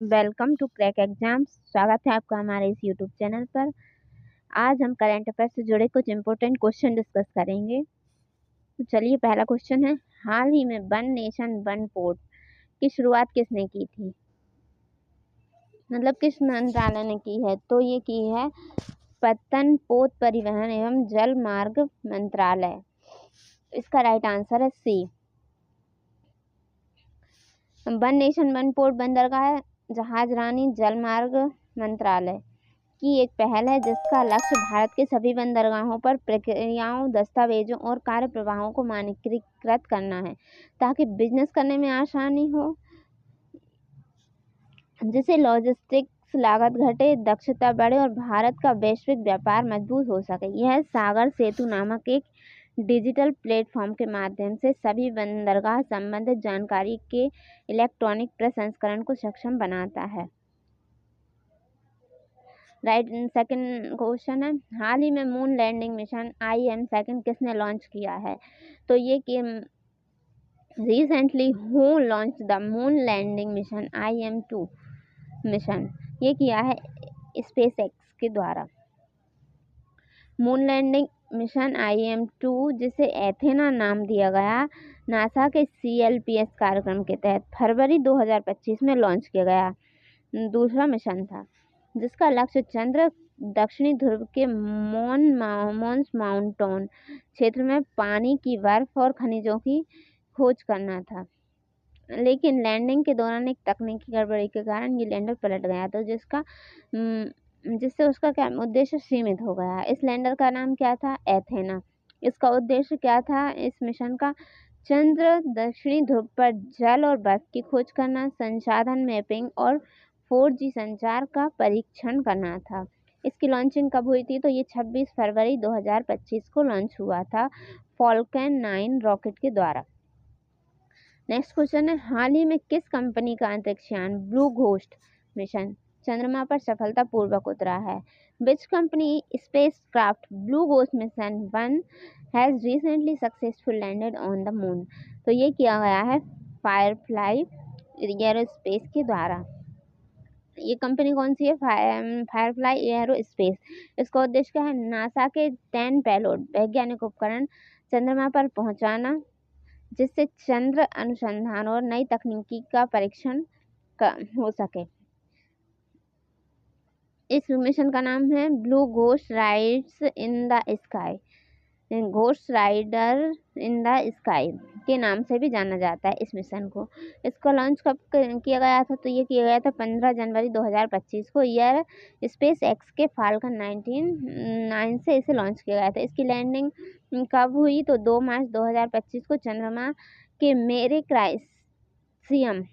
Welcome to crack exams. स्वागत है आपका हमारे इस यूट्यूब चैनल पर। आज हम करंट अफेयर से जुड़े कुछ इम्पोर्टेंट क्वेश्चन डिस्कस करेंगे। तो चलिए, पहला क्वेश्चन है, हाल ही में वन नेशन वन पोर्ट की शुरुआत किसने की थी? मतलब किस मंत्रालय ने की है? तो ये की है पतन पोत परिवहन एवं जल मार्ग मंत्रालय। इसका राइट आंसर है सी। वन नेशन वन पोर्ट बंदरगाह जहाजरानी जल मार्ग मंत्रालय की एक पहल है जिसका लक्ष्य भारत के सभी बंदरगाहों पर प्रक्रियाओं, दस्तावेजों और कार्य प्रवाहों को मानकीकृत करना है ताकि बिजनेस करने में आसानी हो, जिससे लॉजिस्टिक्स लागत घटे, दक्षता बढ़े और भारत का वैश्विक व्यापार मजबूत हो सके। यह सागर सेतु नामक एक डिजिटल प्लेटफॉर्म के माध्यम से सभी बंदरगाह संबंधित जानकारी के इलेक्ट्रॉनिक प्रसंस्करण को सक्षम बनाता है। राइट। सेकंड क्वेश्चन है, हाल ही में मून लैंडिंग मिशन IM-2 किसने लॉन्च किया है? तो ये कि recently who launch the moon landing mission IM-2 mission, ये किया है स्पेस एक्स के द्वारा। मून लैंडिंग मिशन IM-2, जिसे एथेना नाम दिया गया, नासा के CLPS कार्यक्रम के तहत फरवरी 2025 में लॉन्च किया गया दूसरा मिशन था, जिसका लक्ष्य चंद्र दक्षिणी ध्रुव के मोन्स माउंटेन क्षेत्र में पानी की बर्फ और खनिजों की खोज करना था। लेकिन लैंडिंग के दौरान एक तकनीकी गड़बड़ी के कारण ये लैंडर पलट गया, तो जिससे उसका क्या उद्देश्य सीमित हो गया। इस लैंडर का नाम क्या था? एथेना। इसका उद्देश्य क्या था इस मिशन का? चंद्र दक्षिणी ध्रुव पर जल और बर्फ की खोज करना, संसाधन मैपिंग और 4G संचार का परीक्षण करना था। इसकी लॉन्चिंग कब हुई थी? तो ये 26 फरवरी 2025 को लॉन्च हुआ था फॉल्कन 9 रॉकेट के द्वारा। नेक्स्ट क्वेश्चन है, हाल ही में किस कंपनी का अंतरिक्ष यान ब्लू घोस्ट मिशन चंद्रमा पर सफलतापूर्वक उतरा है? Which company spacecraft blue ghost mission 1 has recently successful landed on the moon? तो ये किया गया है फायरफ्लाई एरोस्पेस के द्वारा। ये कंपनी कौन सी है? Firefly aerospace. इसका उद्देश्य क्या है? नासा के 10 पेलोड वैज्ञानिक उपकरण चंद्रमा पर पहुंचाना, जिससे चंद्र अनुसंधान और नई तकनीकी का परीक्षण हो सके। इस मिशन का नाम है blue ghost rides in the sky, ghost rider in the sky के नाम से भी जाना जाता है इस मिशन को। इसको लॉन्च कब किया गया था? तो ये किया गया था 15 जनवरी 2025 को। यह स्पेस एक्स के फाल्कन 9 से इसे लॉन्च किया गया था। इसकी लैंडिंग कब हुई? तो 2 मार्च 2025 को चंद्रमा के मेरे क्राइसियम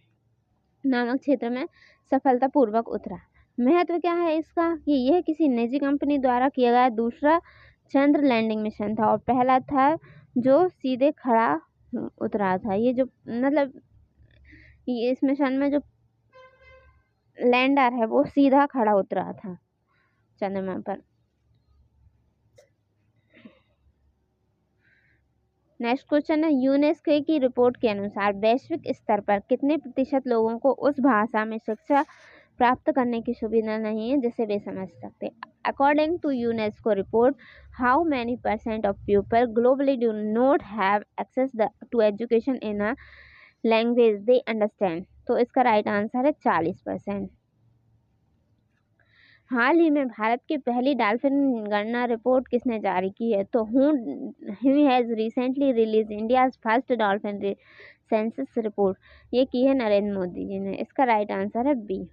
नामक क्षेत्र में सफलतापूर्वक उतरा। महत्व क्या है इसका कि यह किसी निजी कंपनी द्वारा किया गया दूसरा चंद्र लैंडिंग मिशन था और पहला था जो सीधे खड़ा उतरा था। ये जो मतलब इस मिशन में जो लैंडर है वो सीधा खड़ा उतरा था चंद्रमा पर। नेक्स्ट क्वेश्चन है, यूनेस्को की रिपोर्ट के अनुसार वैश्विक स्तर पर कितने प्रतिशत लोगों को उस भाषा में शिक्षा प्राप्त करने की सुविधा नहीं है जिसे वे समझ सकते? According to UNESCO report, how many % of people globally do not have access to education in a language they understand? तो इसका राइट आंसर है 40%। हाल ही में भारत की पहली डॉल्फिन गणना रिपोर्ट किसने जारी की है? तो who has recently release India's first dolphin census report, ये की है नरेंद्र मोदी जी ने। इसका राइट आंसर है बी।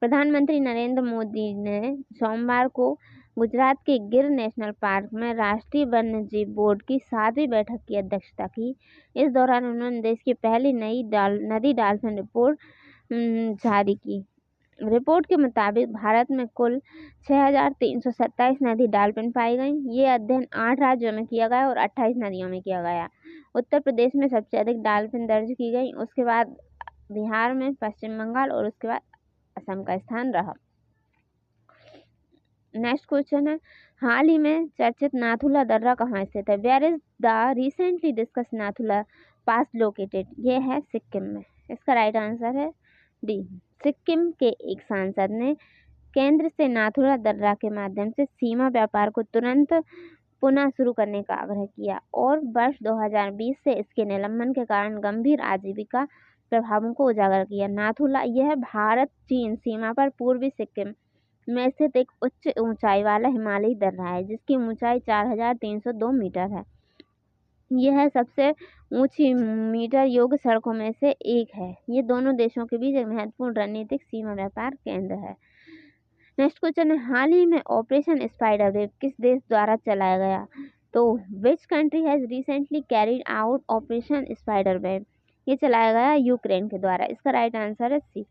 प्रधानमंत्री नरेंद्र मोदी ने सोमवार को गुजरात के गिर नेशनल पार्क में राष्ट्रीय वन्यजीव बोर्ड की 7वीं बैठक की अध्यक्षता की। इस दौरान उन्होंने देश की पहली नदी डॉल्फिन रिपोर्ट जारी की। रिपोर्ट के मुताबिक भारत में कुल 6,327 नदी डॉल्फिन पाई गई। ये अध्ययन 8 राज्यों में किया गया और 28 नदियों में किया गया। उत्तर प्रदेश में सबसे अधिक डॉल्फिन दर्ज की गई, उसके बाद बिहार में, पश्चिम बंगाल और उसके बाद असम का स्थान रहा। नेक्स्ट क्वेश्चन है, हाल ही में चर्चित नाथुला दर्रा कहाँ स्थित है? Where is the recently discuss Nathula pass located? ये है सिक्किम में। इसका राइट आंसर है डी, सिक्किम के एक सांसद ने केंद्र से नाथुला दर्रा के माध्यम से सीमा व्यापार को तुरंत पुनः शुरू करने का आग्रह किया और वर्ष 2020 से इसके निलंबन के कारण गंभीर आजीविका प्रभावों को उजागर किया। नाथुला यह भारत चीन सीमा पर पूर्वी सिक्किम में स्थित एक उच्च ऊंचाई वाला हिमालयी दर्रा है जिसकी ऊंचाई 4302 मीटर है। यह सबसे ऊंची मीटर योग्य सड़कों में से एक है। ये दोनों देशों के बीच एक महत्वपूर्ण रणनीतिक सीमा व्यापार केंद्र है। नेक्स्ट क्वेश्चन है, हाल ही में ऑपरेशन स्पाइडर वेब किस देश द्वारा चलाया गया? तो which country has recently carried out operation spider web? ये चलाया गया यूक्रेन के द्वारा। इसका राइट आंसर है सी।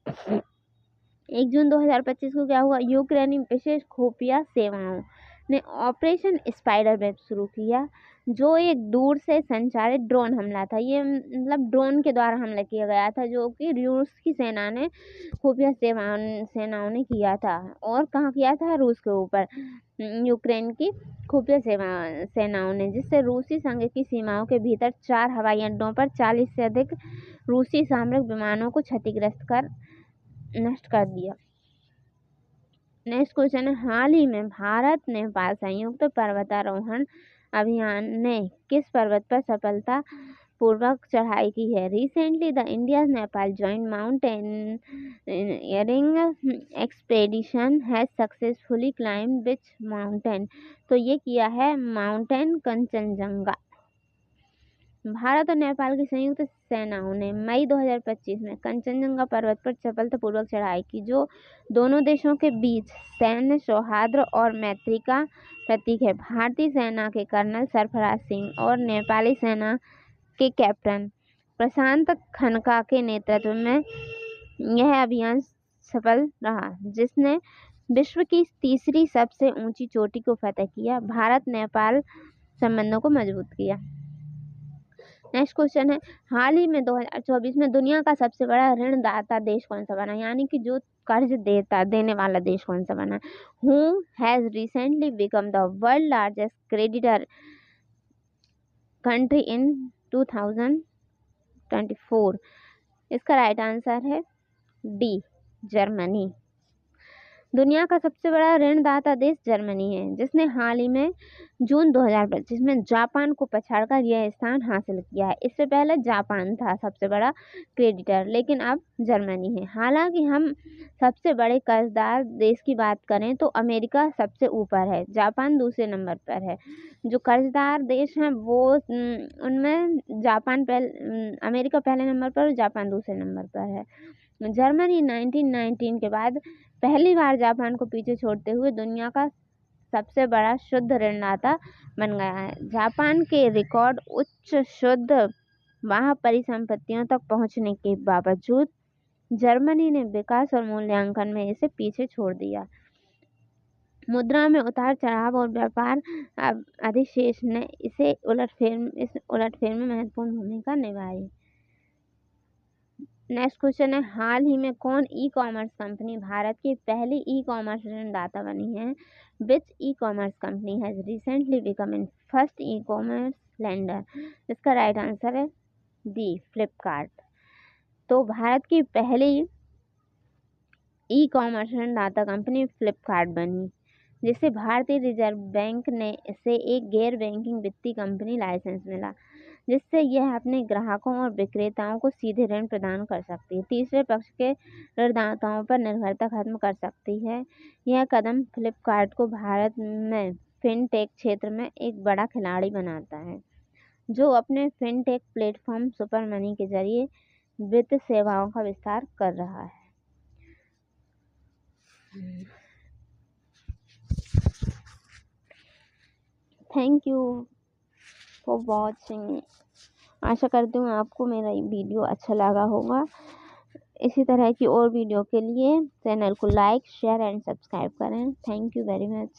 1 जून 2025 को क्या हुआ? यूक्रेनी विशेष खुफिया सेवाओं ने ऑपरेशन स्पाइडर वेब शुरू किया जो एक दूर से संचालित ड्रोन हमला था। ये मतलब ड्रोन के द्वारा हमला किया गया था जो कि रूस की खुफिया सेनाओं ने किया था। और कहाँ किया था? रूस के ऊपर, यूक्रेन की खुफिया सेनाओं ने, जिससे रूसी संघ की सीमाओं के भीतर 4 हवाई अड्डों पर 40 से अधिक रूसी सामरिक विमानों को क्षतिग्रस्त कर नष्ट कर दिया। नेक्स्ट क्वेश्चन है, हाल ही में भारत नेपाल संयुक्त पर्वतारोहण अभियान ने किस पर्वत पर सफलता पूर्वक चढ़ाई की है? Recently the India Nepal joint mountaineering expedition has successfully climbed which mountain? तो ये किया है माउंटेन कंचनजंगा। भारत और नेपाल की संयुक्त सेनाओं ने मई 2025 में कंचनजंगा पर्वत पर सफलतापूर्वक चढ़ाई की जो दोनों देशों के बीच सैन्य सौहार्द और मैत्री का प्रतीक है। भारतीय सेना के कर्नल सरफराज सिंह और नेपाली सेना के कैप्टन प्रशांत खनका के नेतृत्व में यह अभियान सफल रहा जिसने विश्व की तीसरी सबसे ऊंची चोटी को फतह किया, भारत नेपाल संबंधों को मजबूत किया। नेक्स्ट क्वेश्चन है, हाल ही में 2024 में दुनिया का सबसे बड़ा ऋणदाता देश कौन सा बना? यानी कि जो कर्ज देने वाला देश कौन सा बना? Who has recently become the world largest creditor country in 2024? इसका राइट आंसर है डी, जर्मनी। दुनिया का सबसे बड़ा ऋणदाता देश जर्मनी है जिसने हाल ही में जून 2025 में जापान को पछाड़कर यह स्थान हासिल किया है। इससे पहले जापान था सबसे बड़ा क्रेडिटर, लेकिन अब जर्मनी है। हालांकि हम सबसे बड़े कर्जदार देश की बात करें तो अमेरिका सबसे ऊपर है, जापान दूसरे नंबर पर है। जो कर्जदार देश हैं वो उनमें अमेरिका पहले नंबर पर और जापान दूसरे नंबर पर है। जर्मनी 1919 के बाद पहली बार जापान को पीछे छोड़ते हुए दुनिया का सबसे बड़ा शुद्ध ऋणदाता बन गया है। जापान के रिकॉर्ड उच्च शुद्ध महापरिसंपत्तियों तक पहुंचने के बावजूद जर्मनी ने विकास और मूल्यांकन में इसे पीछे छोड़ दिया। मुद्रा में उतार चढ़ाव और व्यापार अधिशेष ने इस उलटफेर में महत्वपूर्ण भूमिका निभाई। नेक्स्ट क्वेश्चन है, हाल ही में कौन ई कॉमर्स कंपनी भारत की पहली ई कॉमर्स ऋणदाता बनी है? Which e commerce company has recently become in first e commerce lender? इसका राइट आंसर है डी, फ्लिपकार्ट। तो भारत की पहली ई कॉमर्स ऋणदाता कंपनी फ्लिपकार्ट बनी जिसे भारतीय रिजर्व बैंक ने इसे एक गैर बैंकिंग वित्तीय कंपनी लाइसेंस मिला जिससे यह अपने ग्राहकों और विक्रेताओं को सीधे ऋण प्रदान कर सकती है, तीसरे पक्ष के ऋणदाताओं पर निर्भरता खत्म कर सकती है। यह कदम फ्लिपकार्ट को भारत में फिनटेक क्षेत्र में एक बड़ा खिलाड़ी बनाता है जो अपने फिनटेक प्लेटफॉर्म सुपर मनी के जरिए वित्त सेवाओं का विस्तार कर रहा है। Thank you for watching. आशा करती हूँ आपको मेरा वीडियो अच्छा लगा होगा। इसी तरह की और वीडियो के लिए चैनल को लाइक, शेयर एंड सब्सक्राइब करें। Thank you very much.